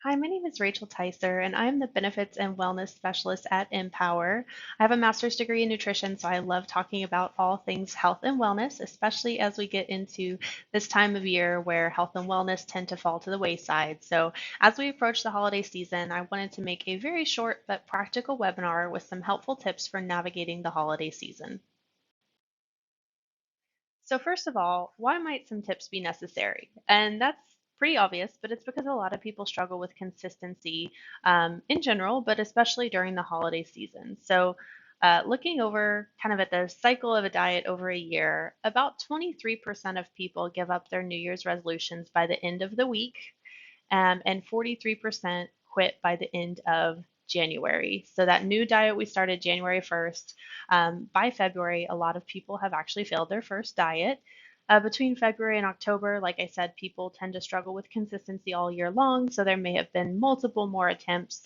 Hi, my name is Rachel Ticer, and I'm the Benefits and Wellness Specialist at Empower. I have a master's degree in nutrition, so I love talking about all things health and wellness, especially as we get into this time of year where health and wellness tend to fall to the wayside. So, as we approach the holiday season, I wanted to make a very short but practical webinar with some helpful tips for navigating the holiday season. So, first of all, why might some tips be necessary? And that's pretty obvious, but it's because a lot of people struggle with consistency in general, but especially during the holiday season. So, looking over kind of at the cycle of a diet over a year, about 23% of people give up their New Year's resolutions by the end of the week, and 43% quit by the end of January. So that new diet we started January 1st, by February, a lot of people have actually failed their first diet. Between February and October, like I said, people tend to struggle with consistency all year long. So there may have been multiple more attempts,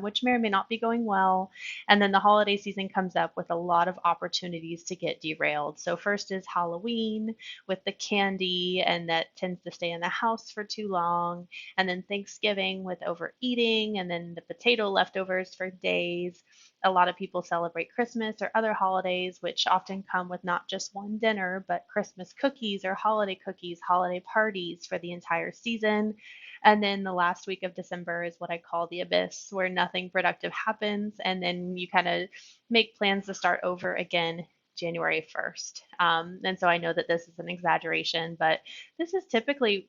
which may or may not be going well. And then the holiday season comes up with a lot of opportunities to get derailed. So, first is Halloween with the candy, and that tends to stay in the house for too long. And then Thanksgiving with overeating, and then the potato leftovers for days. A lot of people celebrate Christmas or other holidays, which often come with not just one dinner, but Christmas cookies or holiday cookies, holiday parties for the entire season. And then the last week of December is what I call the abyss, where nothing productive happens. And then you kind of make plans to start over again January 1st. And so I know that this is an exaggeration, but this is typically,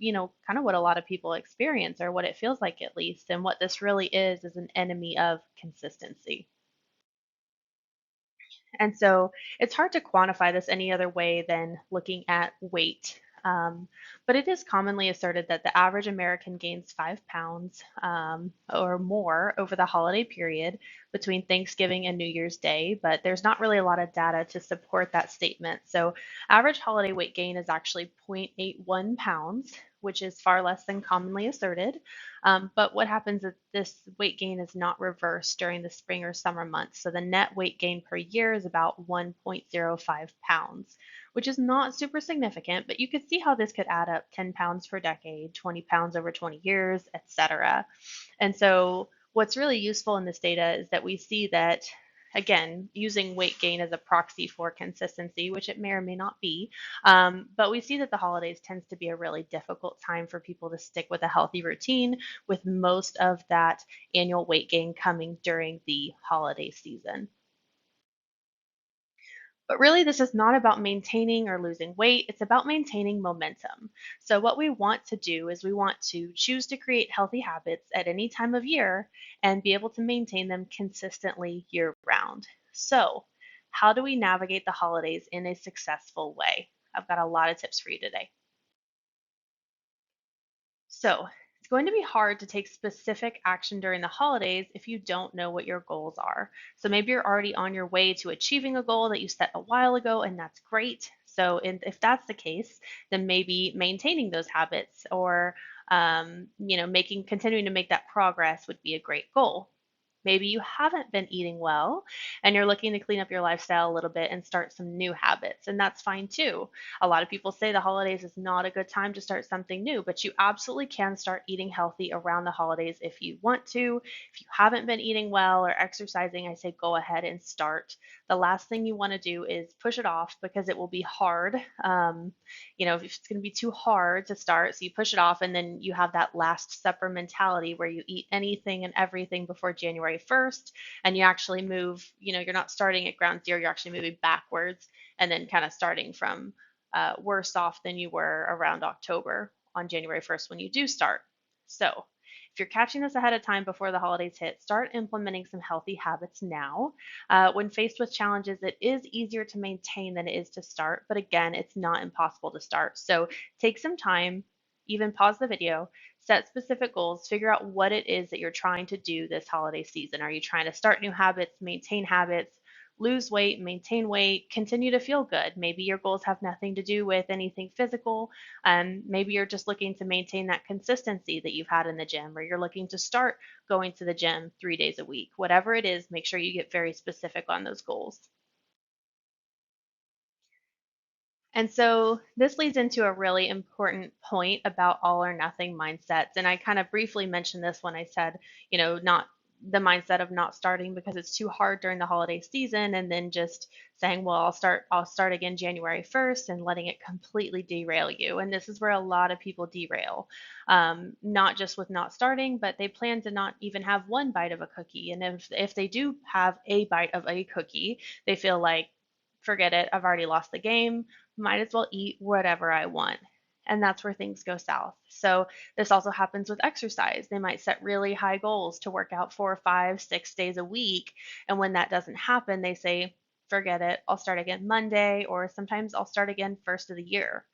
kind of what a lot of people experience, or what it feels like at least. And what this really is an enemy of consistency. And so it's hard to quantify this any other way than looking at weight. But it is commonly asserted that the average American gains 5 pounds or more over the holiday period between Thanksgiving and New Year's Day, but there's not really a lot of data to support that statement. So, average holiday weight gain is actually 0.81 pounds, which is far less than commonly asserted. But what happens if this weight gain is not reversed during the spring or summer months? So the net weight gain per year is about 1.05 pounds, which is not super significant, but you could see how this could add up: 10 pounds per decade, 20 pounds over 20 years, etc. And so what's really useful in this data is that we see that, again, using weight gain as a proxy for consistency, which it may or may not be, but we see that the holidays tends to be a really difficult time for people to stick with a healthy routine, with most of that annual weight gain coming during the holiday season. But really, this is not about maintaining or losing weight. It's about maintaining momentum. So, what we want to do is we want to choose to create healthy habits at any time of year and be able to maintain them consistently year round. So, how do we navigate the holidays in a successful way? I've got a lot of tips for you today. So, it's going to be hard to take specific action during the holidays if you don't know what your goals are. So, maybe you're already on your way to achieving a goal that you set a while ago, and that's great. So, if that's the case, then maybe maintaining those habits, or making continuing to make that progress would be a great goal. Maybe you haven't been eating well and you're looking to clean up your lifestyle a little bit and start some new habits, and that's fine too. A lot of people say the holidays is not a good time to start something new, but you absolutely can start eating healthy around the holidays if you want to. If you haven't been eating well or exercising, I say go ahead and start. The last thing you want to do is push it off, because it will be hard. If it's going to be too hard to start, so you push it off, and then you have that last supper mentality where you eat anything and everything before January 1st, and you actually move, you're not starting at ground zero, you're actually moving backwards, and then kind of starting from worse off than you were around October on January 1st when you do start. So, if you're catching this ahead of time before the holidays hit, start implementing some healthy habits now. When faced with challenges, it is easier to maintain than it is to start, but again, it's not impossible to start. So take some time, even pause the video, set specific goals, figure out what it is that you're trying to do this holiday season. Are you trying to start new habits, maintain habits, lose weight, maintain weight, continue to feel good? Maybe your goals have nothing to do with anything physical. Maybe you're just looking to maintain that consistency that you've had in the gym, or you're looking to start going to the gym 3 days a week. Whatever it is, make sure you get very specific on those goals. And so this leads into a really important point about all or nothing mindsets. And I kind of briefly mentioned this when I said, not the mindset of not starting because it's too hard during the holiday season and then just saying, well, I'll start again January 1st and letting it completely derail you. And this is where a lot of people derail. Not just with not starting, but they plan to not even have one bite of a cookie. And if they do have a bite of a cookie, they feel like, forget it, I've already lost the game, might as well eat whatever I want. And that's where things go south. So, this also happens with exercise. They might set really high goals to work out 4, 5, 6 days a week. And when that doesn't happen, they say, forget it, I'll start again Monday, or sometimes I'll start again first of the year.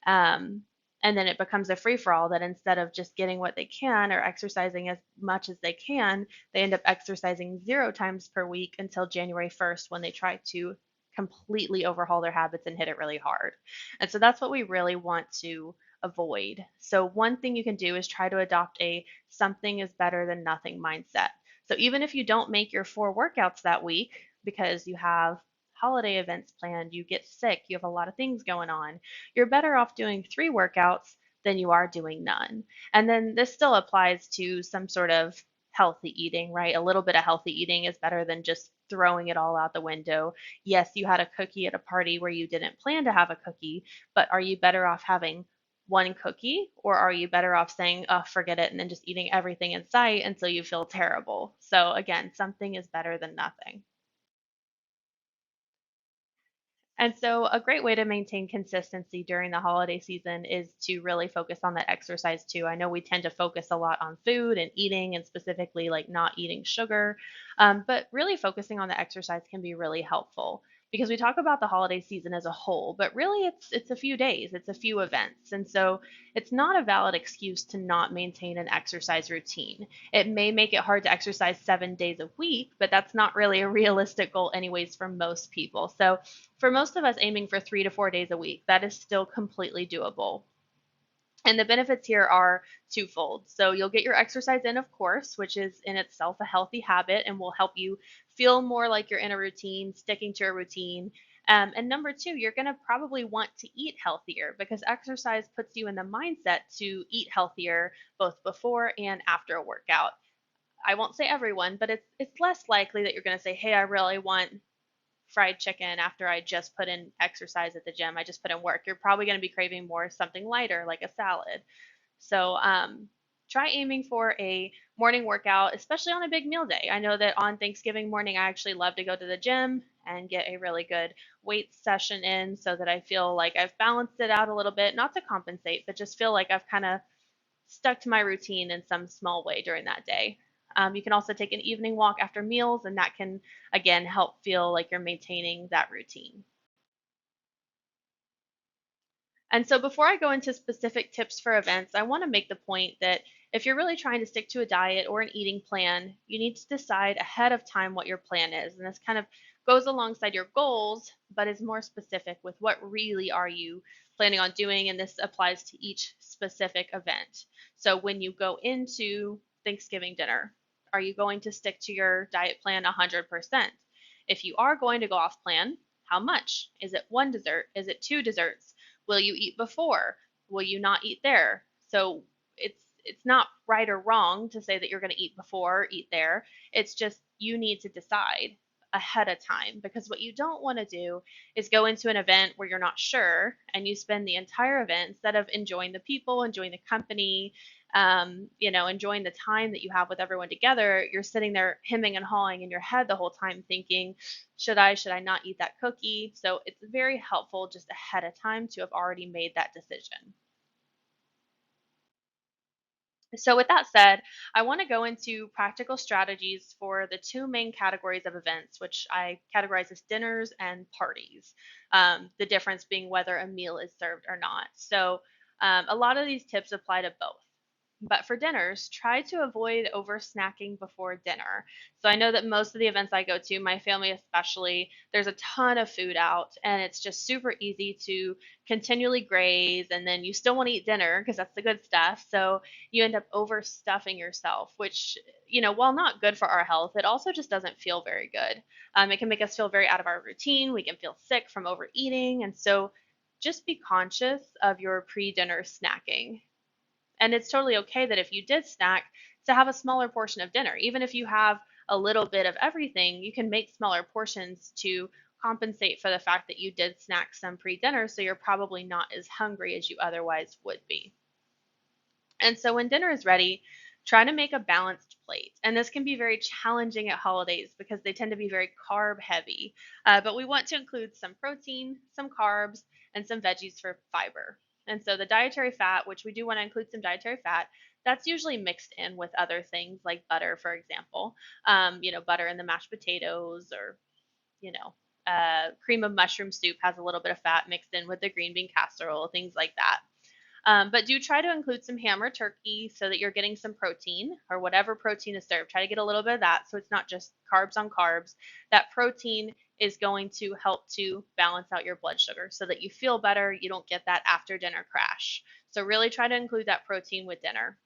Um, and then it becomes a free for all that instead of just getting what they can or exercising as much as they can, they end up exercising 0 times per week until January 1st when they try to completely overhaul their habits and hit it really hard. And so that's what we really want to avoid. So, one thing you can do is try to adopt a something is better than nothing mindset. So, even if you don't make your 4 workouts that week because you have holiday events planned, you get sick, you have a lot of things going on, you're better off doing 3 workouts than you are doing none. And then this still applies to some sort of healthy eating, right? A little bit of healthy eating is better than just throwing it all out the window. Yes, you had a cookie at a party where you didn't plan to have a cookie, but are you better off having one cookie, or are you better off saying, oh, forget it, and then just eating everything in sight until you feel terrible? So, again, something is better than nothing. And so, a great way to maintain consistency during the holiday season is to really focus on that exercise too. I know we tend to focus a lot on food and eating, and specifically like not eating sugar, but really focusing on the exercise can be really helpful because we talk about the holiday season as a whole, but really it's a few days, it's a few events, and so it's not a valid excuse to not maintain an exercise routine. It may make it hard to exercise 7 days a week, but that's not really a realistic goal, anyways, for most people. So for most of us, aiming for 3 to 4 days a week, that is still completely doable. And the benefits here are twofold. So you'll get your exercise in, of course, which is in itself a healthy habit and will help you feel more like you're in a routine, sticking to a routine. And number two, you're going to probably want to eat healthier because exercise puts you in the mindset to eat healthier both before and after a workout. I won't say everyone, but it's less likely that you're going to say, "Hey, I really want fried chicken after I just put in exercise at the gym. I just put in work." You're probably going to be craving more something lighter like a salad. So try aiming for a morning workout, especially on a big meal day. I know that on Thanksgiving morning, I actually love to go to the gym and get a really good weight session in so that I feel like I've balanced it out a little bit, not to compensate, but just feel like I've kind of stuck to my routine in some small way during that day. You can also take an evening walk after meals, and that can, again, help feel like you're maintaining that routine. And so, before I go into specific tips for events, I want to make the point that if you're really trying to stick to a diet or an eating plan, you need to decide ahead of time what your plan is. And this kind of goes alongside your goals, but is more specific with what really are you planning on doing. And this applies to each specific event. So, when you go into Thanksgiving dinner, are you going to stick to your diet plan 100%? If you are going to go off plan, how much? Is it one dessert? Is it two desserts? Will you eat before? Will you not eat there? So it's not right or wrong to say that you're going to eat before or eat there. It's just you need to decide ahead of time because what you don't want to do is go into an event where you're not sure and you spend the entire event instead of enjoying the people, enjoying the company, enjoying the time that you have with everyone together, you're sitting there hemming and hawing in your head the whole time thinking, should I not eat that cookie? So it's very helpful just ahead of time to have already made that decision. So, with that said, I want to go into practical strategies for the two main categories of events, which I categorize as dinners and parties. The difference being whether a meal is served or not. So, a lot of these tips apply to both. But for dinners, try to avoid over snacking before dinner. So I know that most of the events I go to, my family especially, there's a ton of food out and it's just super easy to continually graze and then you still want to eat dinner because that's the good stuff. So you end up overstuffing yourself, which, while not good for our health, it also just doesn't feel very good. It can make us feel very out of our routine. We can feel sick from overeating. And so just be conscious of your pre-dinner snacking. And it's totally okay that if you did snack, to have a smaller portion of dinner. Even if you have a little bit of everything, you can make smaller portions to compensate for the fact that you did snack some pre-dinner, so you're probably not as hungry as you otherwise would be. And so when dinner is ready, try to make a balanced plate. And this can be very challenging at holidays because they tend to be very carb heavy. But we want to include some protein, some carbs, and some veggies for fiber. And so the dietary fat, which we do want to include some dietary fat, that's usually mixed in with other things like butter, for example. Butter in the mashed potatoes, or cream of mushroom soup has a little bit of fat mixed in with the green bean casserole, things like that. But do try to include some ham or turkey so that you're getting some protein, or whatever protein is served. Try to get a little bit of that so it's not just carbs on carbs. That protein is going to help to balance out your blood sugar so that you feel better. You don't get that after dinner crash. So, really try to include that protein with dinner.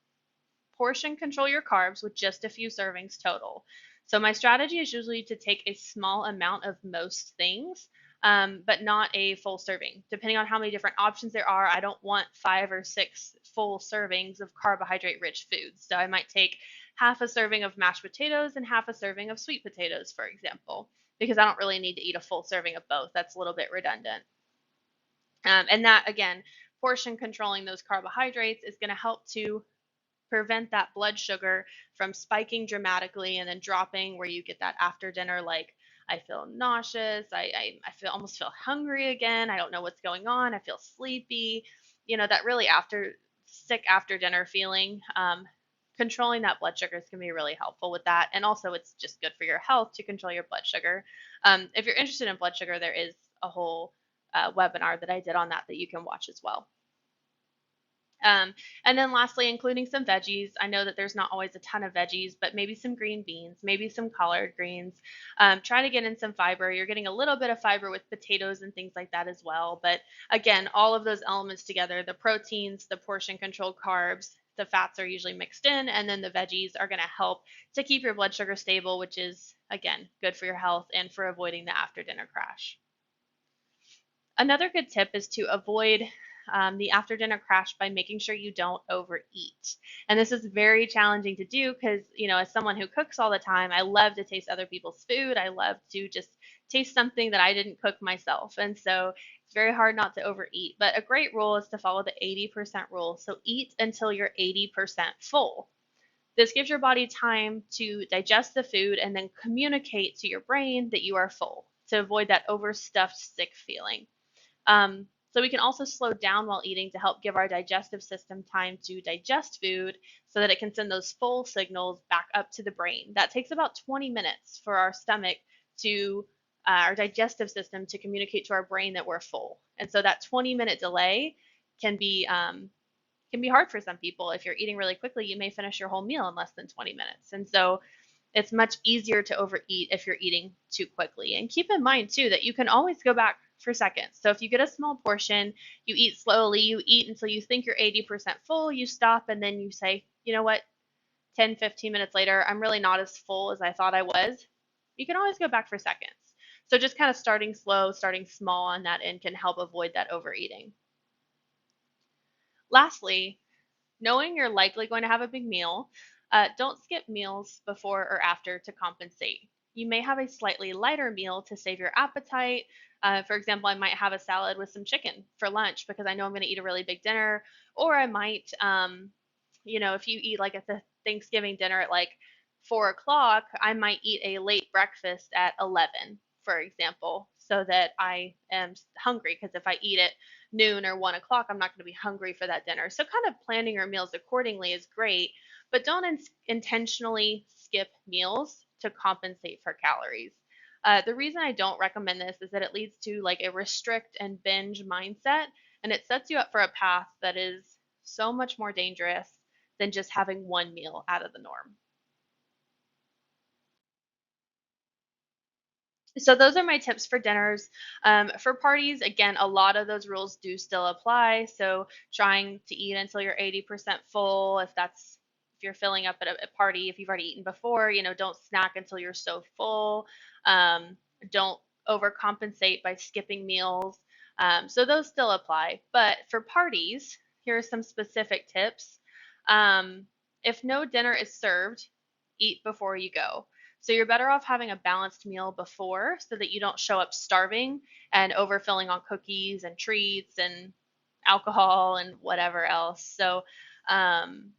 Portion control your carbs with just a few servings total. So my strategy is usually to take a small amount of most things, but not a full serving. Depending on how many different options there are, I don't want 5 or 6 full servings of carbohydrate rich foods. So I might take half a serving of mashed potatoes and half a serving of sweet potatoes, for example, because I don't really need to eat a full serving of both. That's a little bit redundant. And that, again, portion controlling those carbohydrates is going to help to prevent that blood sugar from spiking dramatically and then dropping, where you get that after dinner, like, I feel nauseous, I feel almost feel hungry again, I don't know what's going on, I feel sleepy, that really after dinner feeling. Controlling that blood sugar is going to be really helpful with that. And also, it's just good for your health to control your blood sugar. If you're interested in blood sugar, there is a whole webinar that I did on that you can watch as well. And then lastly, including some veggies. I know that there's not always a ton of veggies, but maybe some green beans, maybe some collard greens. Try to get in some fiber. You're getting a little bit of fiber with potatoes and things like that as well. But again, all of those elements together, the proteins, the portion controlled carbs, the fats are usually mixed in, and then the veggies are going to help to keep your blood sugar stable, which is, again, good for your health and for avoiding the after dinner crash. Another good tip is to avoid the after dinner crash by making sure you don't overeat. And this is very challenging to do because, as someone who cooks all the time, I love to taste other people's food. I love to just taste something that I didn't cook myself. And so it's very hard not to overeat. But a great rule is to follow the 80% rule. So eat until you're 80% full. This gives your body time to digest the food and then communicate to your brain that you are full, to avoid that overstuffed, sick feeling. So we can also slow down while eating to help give our digestive system time to digest food so that it can send those full signals back up to the brain. That takes about 20 minutes for our stomach to, our digestive system to communicate to our brain that we're full. And so that 20-minute delay can be hard for some people. If you're eating really quickly, you may finish your whole meal in less than 20 minutes. And so it's much easier to overeat if you're eating too quickly. And keep in mind, too, that you can always go back for seconds. So if you get a small portion, you eat slowly, you eat until you think you're 80% full, you stop, and then you say, you know what, 10, 15 minutes later, I'm really not as full as I thought I was. You can always go back for seconds. So just kind of starting slow, starting small on that end can help avoid that overeating. Lastly, knowing you're likely going to have a big meal, don't skip meals before or after to compensate. You may have a slightly lighter meal to save your appetite. For example, I might have a salad with some chicken for lunch because I know I'm going to eat a really big dinner. Or I might, if you eat like at the Thanksgiving dinner at like 4 o'clock, I might eat a late breakfast at 11, for example, so that I am hungry. Because if I eat at noon or 1 o'clock, I'm not going to be hungry for that dinner. So kind of planning your meals accordingly is great, but don't intentionally skip meals to compensate for calories. The reason I don't recommend this is that it leads to like a restrict and binge mindset, and it sets you up for a path that is so much more dangerous than just having one meal out of the norm. So those are my tips for dinners. For parties, again, a lot of those rules do still apply. So trying to eat until you're 80% full, if you're filling up at a party, if you've already eaten before, don't snack until you're so full. Don't overcompensate by skipping meals. So those still apply. But for parties, here are some specific tips. Um, if no dinner is served, eat before you go. So you're better off having a balanced meal before so that you don't show up starving and overfilling on cookies and treats and alcohol and whatever else. So, um,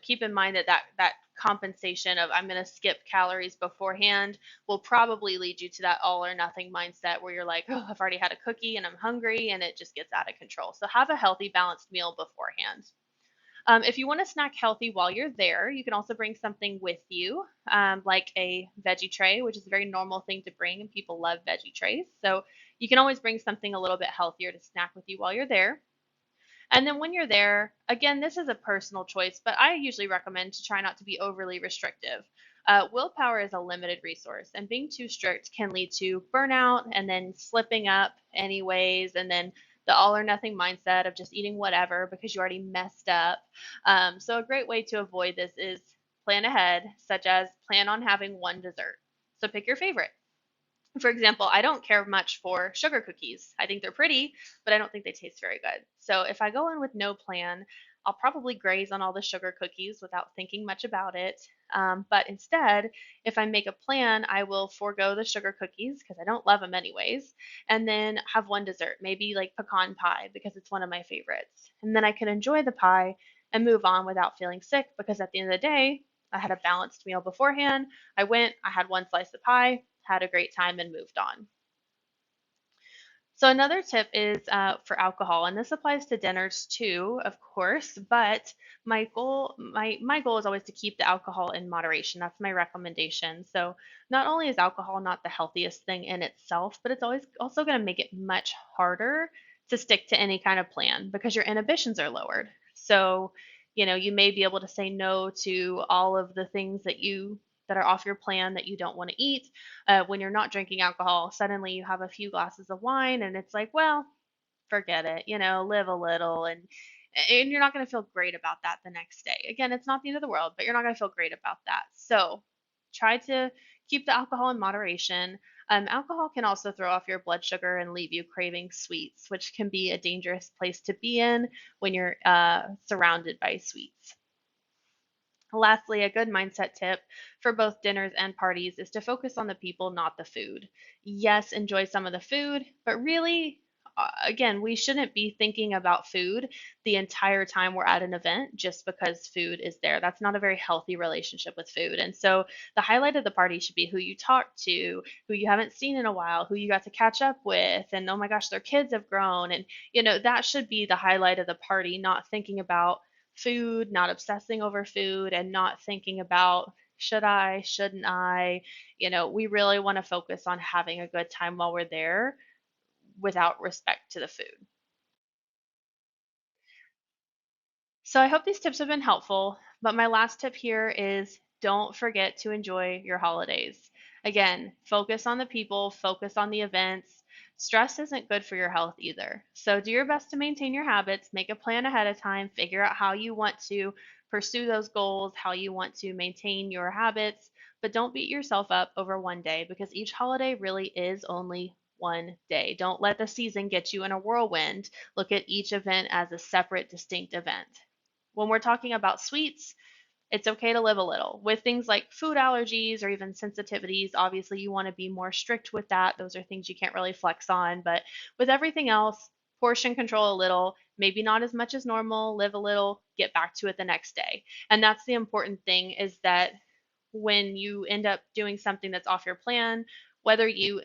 keep in mind that that compensation of I'm going to skip calories beforehand will probably lead you to that all or nothing mindset where you're like, oh, I've already had a cookie and I'm hungry, and it just gets out of control. So have a healthy, balanced meal beforehand. If you want to snack healthy while you're there, you can also bring something with you, like a veggie tray, which is a very normal thing to bring, and people love veggie trays. So you can always bring something a little bit healthier to snack with you while you're there. And then when you're there, again, this is a personal choice, but I usually recommend to try not to be overly restrictive. Willpower is a limited resource, and being too strict can lead to burnout and then slipping up anyways, and then the all or nothing mindset of just eating whatever because you already messed up. So, a great way to avoid this is plan ahead, such as plan on having one dessert. So, pick your favorite. For example, I don't care much for sugar cookies. I think they're pretty, but I don't think they taste very good. So if I go in with no plan, I'll probably graze on all the sugar cookies without thinking much about it. But instead, if I make a plan, I will forego the sugar cookies because I don't love them anyways, and then have one dessert, maybe like pecan pie because it's one of my favorites. And then I can enjoy the pie and move on without feeling sick because at the end of the day, I had a balanced meal beforehand. I went, I had one slice of pie, had a great time, and moved on. So another tip is for alcohol, and this applies to dinners too, of course. But my goal is always to keep the alcohol in moderation. That's my recommendation. So not only is alcohol not the healthiest thing in itself, but it's always also going to make it much harder to stick to any kind of plan because your inhibitions are lowered. So you may be able to say no to all of the things that are off your plan that you don't want to eat. When you're not drinking alcohol, suddenly you have a few glasses of wine and it's like, well, forget it, live a little, and you're not going to feel great about that the next day. Again, it's not the end of the world, but you're not going to feel great about that. So try to keep the alcohol in moderation. Alcohol can also throw off your blood sugar and leave you craving sweets, which can be a dangerous place to be in when you're surrounded by sweets. Lastly, a good mindset tip for both dinners and parties is to focus on the people, not the food. Yes, enjoy some of the food, but really, again, we shouldn't be thinking about food the entire time we're at an event just because food is there. That's not a very healthy relationship with food. And so the highlight of the party should be who you talked to, who you haven't seen in a while, who you got to catch up with, and oh my gosh, their kids have grown. And, that should be the highlight of the party, not thinking about food, not obsessing over food, and not thinking about should I, shouldn't I. We really want to focus on having a good time while we're there without respect to the food. So I hope these tips have been helpful, but my last tip here is don't forget to enjoy your holidays. Again, focus on the people, focus on the events. Stress isn't good for your health either. So do your best to maintain your habits, make a plan ahead of time, figure out how you want to pursue those goals, how you want to maintain your habits, but don't beat yourself up over one day because each holiday really is only one day. Don't let the season get you in a whirlwind. Look at each event as a separate, distinct event. When we're talking about sweets, it's okay to live a little. With things like food allergies or even sensitivities, obviously you want to be more strict with that. Those are things you can't really flex on. But with everything else, portion control a little, maybe not as much as normal, live a little, get back to it the next day. And that's the important thing is that when you end up doing something that's off your plan, whether you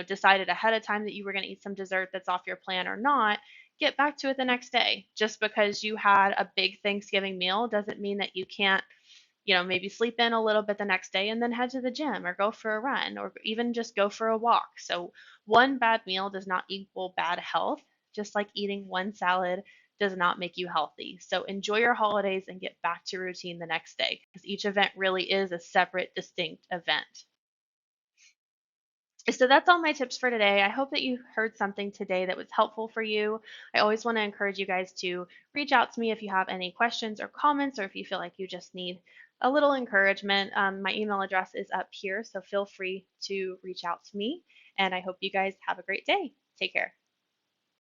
decided ahead of time that you were going to eat some dessert that's off your plan or not, get back to it the next day. Just because you had a big Thanksgiving meal doesn't mean that you can't, maybe sleep in a little bit the next day and then head to the gym or go for a run or even just go for a walk. So one bad meal does not equal bad health, just like eating one salad does not make you healthy. So enjoy your holidays and get back to routine the next day because each event really is a separate, distinct event. So that's all my tips for today. I hope that you heard something today that was helpful for you. I always want to encourage you guys to reach out to me if you have any questions or comments, or if you feel like you just need a little encouragement. My email address is up here, so feel free to reach out to me. And I hope you guys have a great day. Take care.